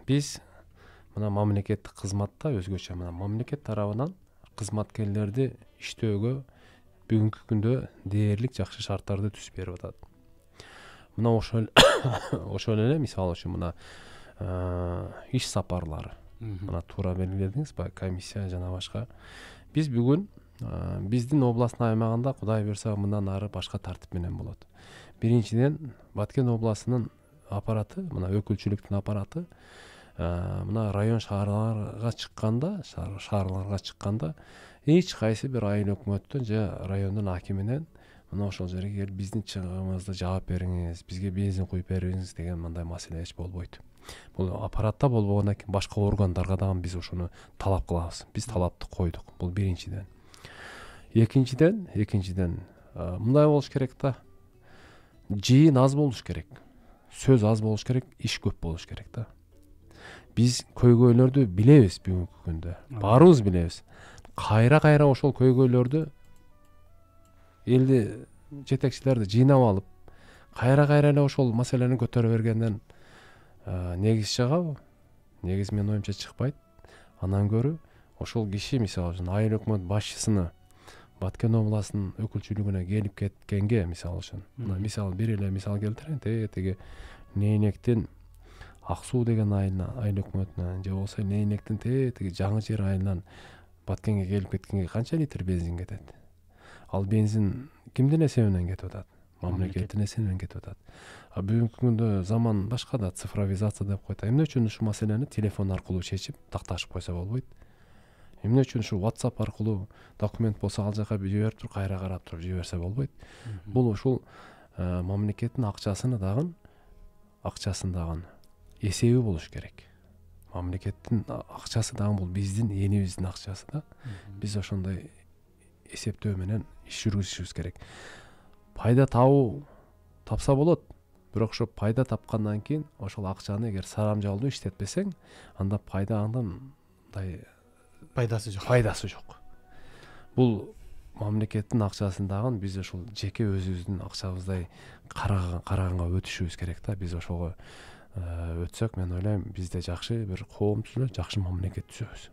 биз мына мамлекеттик кызматта өзгөчө мына мамлекет тарабынан кызматкерлерди иштөөгө бүгүнкү күндө дээрлик жакшы шарттарды түзүп берип атат. Мына ошол эле мисалы үчүн мына иш сапарлары, мына туура белгиледиңизби, комиссия жана башка. Биз бүгүн биздин областын аймагында Кудай буйрса мындан ары башка тартип менен болот. Биринчиден, Баткен областынын аппараты, мына өкүлчүлүктүн аппараты мына район шаарларга чыкканда эч кайсы бир айыл өкмөттөн же райондун акиминен мына ошол жерге келип биздин чыгымыбызды жаап бериңиз, бизге бензин куюп бериңиз деген мындай маселе эч болбойт. Бул аппаратта болбогондон кийин башка органдарга дагы биз ушуну талап кылабыз. Биз талапты койдук. Бул биринчиден. Экинчиден мындай болуш керек да. Жыйын аз болуш керек. Сөз аз болуш керек, иш көп болуш керек да. Биз көйгөйлөрдү билебиз бүгүнкү күндө. Баарыбыз билебиз. Кайра ошол көйгөйлөрдү элди жетекчилерди жыйнап алып, кайра эле ошол маселени көтөрө бергенден негиз чыгабы? Негиз менин оюмча чыкпайт. Андан көрү ошол киши мисалы үчүн айыл өкмөт башчысыны Баткен областынын өкүлчүлүгүнө келип кеткенге мисалы үчүн, мисалы бир эле мисал келтирейин, теги Нейнектин Ак суу деген айыл өкмөтүнөн же болбосо Нейнектин теги Жаңы Жер айылынан Баткенге келип кеткенге канча литр бензин кетет? Ал бензин кимдин эсебинен кетип атат? Мамлекеттин эсебинен кетип атат. Бүгүнкү күндө заман башка да, цифровизация деп койт. Эмне үчүн ушул маселени телефон аркылуу чечип такташып койсо болбойт? Эмне үчүн ушу WhatsApp аркылуу документ болсо ал жака жиберип туруп кайра карап туруп жиберсе болбойт? Бул ушул мамлекеттин акчасын дагы эсеби болуш керек. Мамлекеттин акчасы дагы бул биздин энибиздин акчасы да. Биз ошондой эсептөө менен иш жүргүзүшүбүз керек. Пайда тапса болот. Бирок ошо пайда тапкандан кийин ошол акчаны эгер сарамжалдуу иштетпесең, анда пайдасы жок. Бул мамлекеттин акчасын дагы биз ошол жеке өзүбүздүн акчабыздай караганга өтүшүбүз керек да. Биз ошого өтсөк, мен ойлойм, бизде жакшы бир коом түзүлөт, жакшы мамлекет түзөбүз.